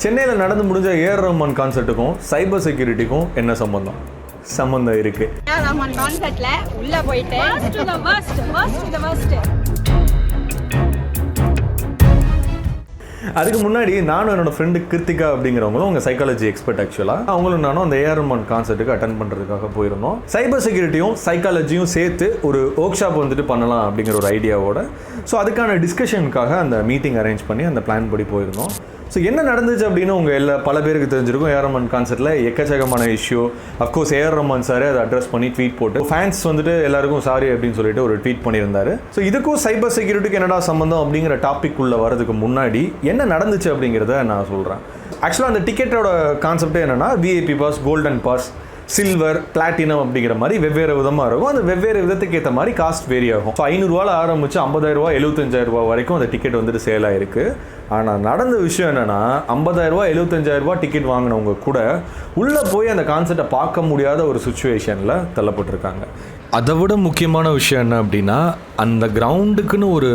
சென்னையில் நடந்து முடிஞ்ச ஏஆர் ரஹ்மான் கான்சர்ட்டுக்கும் சைபர் செக்யூரிட்டிக்கும் என்ன சம்பந்தம் இருக்கு? ஏஆர் ரஹ்மான் கான்சர்ட்ல உள்ள போயிட்டு அதுக்கு முன்னாடி நானும் என்னோட ஃப்ரெண்டு கிருத்திகா அப்படிங்கிறவங்களும் உங்கள் சைக்காலஜி எக்ஸ்பர்ட். ஆக்சுவலாக அவங்களும் நானும் அந்த ஏஆர் ரஹ்மான் கான்சர்ட்டுக்கு அட்டன் பண்ணுறதுக்காக போயிருந்தோம். சைபர் செக்யூரிட்டியும் சைக்காலஜியும் சேர்த்து ஒரு ஒர்க் ஷாப் வந்துட்டு பண்ணலாம் அப்படிங்கிற ஒரு ஐடியாவோட. ஸோ அதுக்கான டிஸ்கஷனுக்காக அந்த மீட்டிங் அரேஞ்ச் பண்ணி அந்த பிளான் படி போயிருந்தோம். ஸோ என்ன நடந்துச்சு அப்படின்னு உங்கள் பல பேருக்கு தெரிஞ்சிருக்கும். ஏஆர் ரஹ்மான் கான்சர்ட்டில் எக்கச்சக்கமான இஷ்யூ. அஃப்கோர்ஸ் ஏஆர் ரஹ்மான் சாரே அதை அட்ரஸ் பண்ணி ட்வீட் போட்டு ஃபேன்ஸ் வந்துட்டு எல்லாருக்கும் சாரி அப்படின்னு சொல்லிட்டு ஒரு ட்வீட் பண்ணியிருந்தாரு. ஸோ இதுக்கும் சைபர் செக்யூரிட்டிக்கு என்னடா சம்பந்தம் அப்படிங்கிற டாபிக் உள்ள வரதுக்கு முன்னாடி என்ன நடந்துச்சு அப்படிங்கிறத நான் சொல்கிறேன். ஆக்சுவலாக அந்த டிக்கெட்டோட கான்செப்டே என்னென்னா VIP pass, golden pass, silver, platinum அப்படிங்கிற மாதிரி வெவ்வேறு விதமாக இருக்கும். அந்த வெவ்வேறு விதத்துக்கு ஏற்ற மாதிரி காஸ்ட் வேரி ஆகும். ஸோ 500 ஆரம்பிச்சு 50,000 75,000 வரைக்கும் அந்த டிக்கெட் வந்துட்டு சேல் ஆயிருக்கு. ஆனால் நடந்த விஷயம் என்னென்னா 50,000 75,000 டிக்கெட் வாங்கினவங்க கூட உள்ளே போய் அந்த கான்சர்ட்டை பார்க்க முடியாத ஒரு சுச்சுவேஷனில் தள்ளப்பட்டிருக்காங்க. அதை விட முக்கியமான விஷயம் என்ன அப்படின்னா, அந்த கிரவுண்டுக்குன்னு ஒரு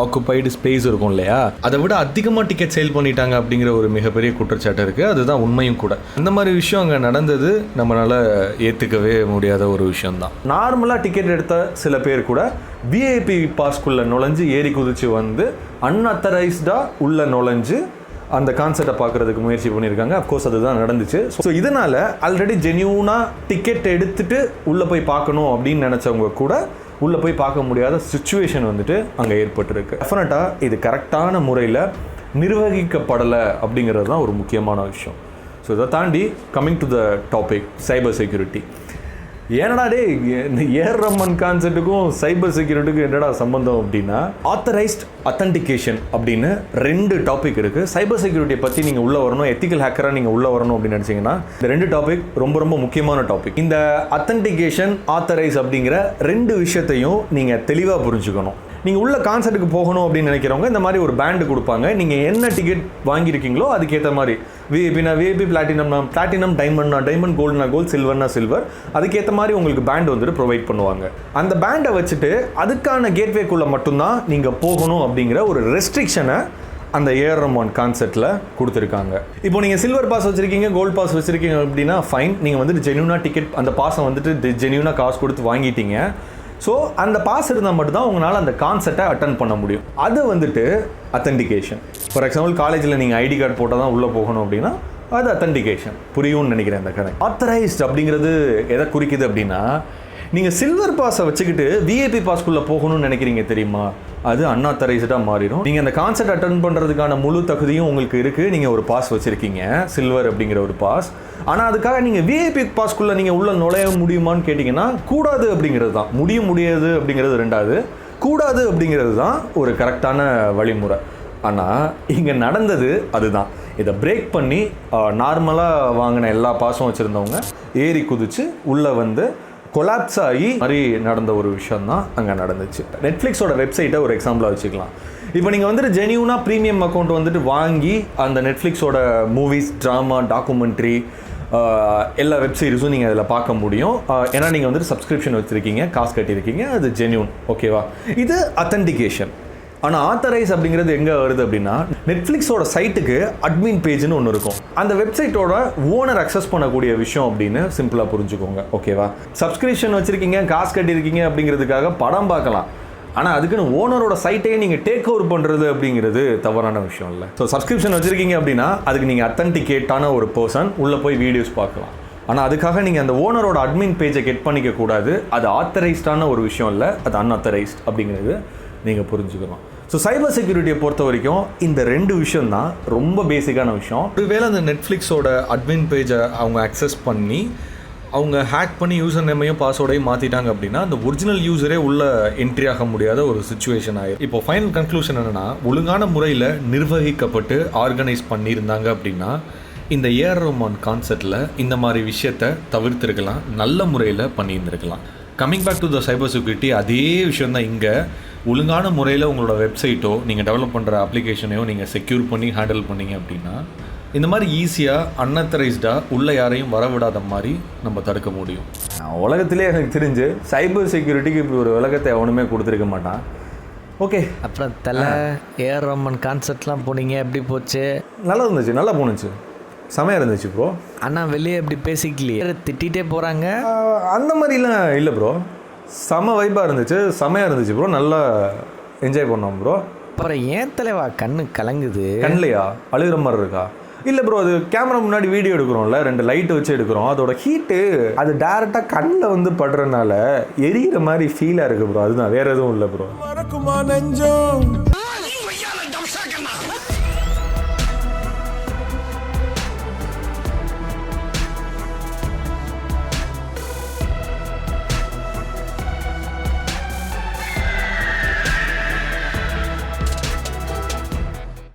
ஆக்குபைடு ஸ்பேஸ் இருக்கும் இல்லையா, அதை விட அதிகமாக டிக்கெட் சேல் பண்ணிட்டாங்க அப்படிங்கிற ஒரு மிகப்பெரிய குற்றச்சாட்டு இருக்குது. அதுதான் உண்மையும் கூட. அந்த மாதிரி விஷயம் அங்கே நடந்தது நம்மளால் ஏற்றுக்கவே முடியாத ஒரு விஷயம்தான். நார்மலாக டிக்கெட் எடுத்த சில பேர் கூட விஐபி பாஸ்குள்ளே நுழைஞ்சு ஏறி குதிச்சு வந்து அன்அத்தரைஸ்டாக உள்ளே நுழைஞ்சு அந்த கான்சர்ட்டை பார்க்குறதுக்கு முயற்சி பண்ணியிருக்காங்க. அஃப்கோர்ஸ் அதுதான் நடந்துச்சு. ஸோ இதனால் ஆல்ரெடி ஜென்யூனாக டிக்கெட் எடுத்துகிட்டு உள்ளே போய் பார்க்கணும் அப்படின்னு நினச்சவங்க கூட உள்ளே போய் பார்க்க முடியாத சுச்சுவேஷன் வந்துட்டு அங்கே ஏற்பட்டிருக்கு. டெஃபினட்டாக இது கரெக்டான முறையில் நிர்வகிக்கப்படலை அப்படிங்கிறது தான் ஒரு முக்கியமான விஷயம். ஸோ இதை தாண்டி coming to the topic cyber security. ஏன்னடா டே இந்த ஏஆர் ரஹ்மான் கான்செர்ட்டுக்கும் சைபர் செக்யூரிட்டிக்கும் என்னடா சம்பந்தம் அப்படின்னா, ஆத்தரைஸ்ட் அத்தன்டிகேஷன் அப்படின்னு 2 டாபிக் இருக்குது. சைபர் செக்யூரிட்டியை பற்றி நீங்கள் உள்ளே வரணும், எத்திக்கல் ஹேக்கராக நீங்கள் உள்ளே வரணும் அப்படின்னு நினச்சிங்கன்னா இந்த 2 டாபிக் ரொம்ப ரொம்ப முக்கியமான டாபிக். இந்த அத்தன்டிகேஷன், ஆத்தரைஸ் அப்படிங்கிற 2 விஷயத்தையும் நீங்கள் தெளிவாக புரிஞ்சுக்கணும். நீங்கள் உள்ள கான்சர்ட்டுக்கு போகணும் அப்படின்னு நினைக்கிறவங்க இந்த மாதிரி ஒரு பேண்டு கொடுப்பாங்க. நீங்கள் என்ன டிக்கெட் வாங்கியிருக்கீங்களோ அதுக்கேற்ற மாதிரி விஐபினா விஐபி, பிளாட்டினம்னா பிளாட்டினம், டைமண்ட்னா டைமண்ட், கோல்டுனா கோல்டு, சில்வர்னா சில்வர், அதுக்கேற்ற மாதிரி உங்களுக்கு பேண்ட் வந்துட்டு ப்ரொவைட் பண்ணுவாங்க. அந்த பேண்டை வச்சுட்டு அதுக்கான கேட்வேக்குள்ளே மட்டும்தான் நீங்கள் போகணும் அப்படிங்கிற ஒரு ரெஸ்ட்ரிக்ஷனை அந்த ஏஆர் ரஹ்மான் கான்செர்ட்டில் கொடுத்துருக்காங்க. இப்போ நீங்கள் சில்வர் பாஸ் வச்சுருக்கீங்க, கோல்டு பாஸ் வச்சுருக்கீங்க அப்படின்னா ஃபைன். நீங்கள் வந்துட்டு ஜென்யூனாக டிக்கெட் அந்த பாஸை வந்துட்டு ஜென்யூனாக காசு கொடுத்து வாங்கிட்டீங்க. ஸோ அந்த பாஸ் இருந்தால் மட்டும்தான் உங்களால் அந்த கான்செர்ட்டை அட்டன் பண்ண முடியும். அது வந்துட்டு அத்தன்டிகேஷன். ஃபார் எக்ஸாம்பிள் காலேஜில் நீங்கள் ஐடி கார்டு போட்டால் தான் உள்ளே போகணும் அப்படின்னா அது அத்தன்டிகேஷன். புரியும்னு நினைக்கிறேன் இந்த கதை. ஆத்தரைஸ்ட் அப்படிங்கிறது எதை குறிக்குது அப்படின்னா, நீங்கள் சில்வர் பாஸை வச்சுக்கிட்டு விஐபி பாஸ்க்குள்ளே போகணும்னு நினைக்கிறீங்க தெரியுமா, அது அன்ஆத்தரைஸ்டாக மாறிடும். நீங்கள் அந்த கான்செர்ட் அட்டன் பண்ணுறதுக்கான முழு தகுதியும் உங்களுக்கு இருக்குது. நீங்கள் ஒரு பாஸ் வச்சுருக்கீங்க, சில்வர் அப்படிங்கிற ஒரு பாஸ். ஆனால் அதுக்காக நீங்கள் விஐபி பாஸ்க்குள்ளே நீங்கள் உள்ளே நுழைய முடியுமான்னு கேட்டிங்கன்னா கூடாது அப்படிங்கிறது தான். முடியாது அப்படிங்கிறது 2வது, கூடாது அப்படிங்கிறது தான் ஒரு கரெக்டான வழிமுறை. ஆனால் இங்கே நடந்தது அதுதான். இதை பிரேக் பண்ணி நார்மலாக வாங்கின எல்லா பாஸும் வச்சுருந்தவங்க ஏறி குதித்து உள்ளே வந்து கொலாப்ஸ் ஆகி மாதிரி நடந்த ஒரு விஷயம் தான் அங்கே நடந்துச்சு. நெட்ஃப்ளிக்ஸோட வெப்சைட்டை ஒரு எக்ஸாம்பிளாக வச்சுக்கலாம். இப்போ நீங்கள் வந்துட்டு ஜென்யூனாக ப்ரீமியம் அக்கௌண்ட் வந்துட்டு வாங்கி அந்த நெட்ஃப்ளிக்ஸோட மூவிஸ், ட்ராமா, டாக்குமெண்ட்ரி எல்லா வெப் சீரிஸும் நீங்கள் அதில் பார்க்க முடியும். ஏன்னா நீங்கள் வந்துட்டு சப்ஸ்கிரிப்ஷன் வச்சுருக்கீங்க, காசு கட்டியிருக்கீங்க, அது ஜென்யூன். ஓகேவா? இது அத்தன்டிகேஷன். ஆனால் ஆத்தரைஸ் அப்படிங்கிறது எங்கே வருது அப்படின்னா, நெட்ஃப்ளிக்ஸோட சைட்டுக்கு அட்மின் பேஜ்னு ஒன்று இருக்கும். அந்த வெப்சைட்டோட ஓனர் அக்சஸ் பண்ணக்கூடிய விஷயம் அப்படின்னு சிம்பிளாக புரிஞ்சுக்கோங்க. ஓகேவா? சப்ஸ்கிரிப்ஷன் வச்சுருக்கீங்க, காசு கட்டியிருக்கீங்க அப்படிங்கிறதுக்காக படம் பார்க்கலாம். ஆனால் அதுக்குன்னு ஓனரோட சைட்டையே நீங்கள் டேக் ஓவர் பண்ணுறது அப்படிங்கிறது தவறான விஷயம் இல்லை. ஸோ சப்ஸ்கிரிப்ஷன் வச்சுருக்கீங்க அப்படின்னா அதுக்கு நீங்கள் அத்தன்டிகேட்டான ஒரு பர்சன் உள்ளே போய் வீடியோஸ் பார்க்கலாம். ஆனால் அதுக்காக நீங்கள் அந்த ஓனரோட அட்மின் பேஜை கெட் பண்ணிக்க கூடாது. அது ஆத்தரைஸ்டான ஒரு விஷயம் இல்லை, அது அன்ஆத்தரைஸ்ட் அப்படிங்கிறது நீங்கள் புரிஞ்சுக்கணும். ஸோ சைபர் செக்யூரிட்டியை பொறுத்த வரைக்கும் இந்த 2 விஷயம் தான் ரொம்ப பேசிக்கான விஷயம். ஒருவேளை அந்த நெட்ஃப்ளிக்ஸோட அட்மின் பேஜை அவங்க அக்சஸ் பண்ணி அவங்க ஹேக் பண்ணி யூசர் நேமையும் பாஸ்வேர்டையும் மாற்றிட்டாங்க அப்படின்னா அந்த ஒரிஜினல் யூசரே உள்ளே என்ட்ரி ஆக முடியாத ஒரு சுச்சுவேஷன் ஆகிடும். இப்போ ஃபைனல் கன்க்ளூஷன் என்னென்னா, ஒழுங்கான முறையில் நிர்வகிக்கப்பட்டு ஆர்கனைஸ் பண்ணியிருந்தாங்க அப்படின்னா இந்த ஏஆர் ரஹ்மான் கான்செர்ட்டில் இந்த மாதிரி விஷயத்தை தவிர்த்திருக்கலாம், நல்ல முறையில் பண்ணியிருந்திருக்கலாம். Coming back to the cyber security, அதே விஷயந்தான் இங்கே. ஒழுங்கான முறையில் உங்களோட வெப்சைட்டோ நீங்கள் டெவலப் பண்ணுற அப்ளிகேஷனையோ நீங்கள் செக்யூர் பண்ணி ஹேண்டில் பண்ணிங்க அப்படின்னா இந்த மாதிரி ஈஸியாக அன்அத்தரைஸ்டாக உள்ளே யாரையும் வரவிடாத மாதிரி நம்ம தடுக்க முடியும். உலகத்திலே எனக்கு தெரிஞ்சு சைபர் செக்யூரிட்டிக்கு இப்படி ஒரு விளக்கத்தை எவனுமே கொடுத்துருக்க மாட்டான். ஓகே. அப்புறம் ஏஆர் ரஹ்மான் கான்சர்ட்லாம் போனீங்க, எப்படி போச்சு? நல்லா இருந்துச்சு, நல்லா போணுச்சு, செமையாக இருந்துச்சு ப்ரோ. ஆனால் வெளியே எப்படி பேசிக்கலையே, திட்டிகிட்டே போகிறாங்க. அந்த மாதிரிலாம் இல்லை ப்ரோ, செம வைப்பாக இருந்துச்சு, செமையாக இருந்துச்சு ப்ரோ, நல்லா என்ஜாய் பண்ணோம் ப்ரோ. அப்புறம் ஏன் தலைவா கண்ணு கலங்குது? கண்லையா அழுகிற மாதிரி இருக்கா? இல்லை ப்ரோ, அது கேமரா முன்னாடி வீடியோ எடுக்கிறோம்ல, 2 லைட்டு வச்சு எடுக்கிறோம், அதோட ஹீட்டு அது டேரெக்டாக கண்ணில் வந்து படுறதுனால எரியிற மாதிரி ஃபீலாக இருக்குது ப்ரோ, அதுதான், வேறு எதுவும் இல்லை ப்ரோ.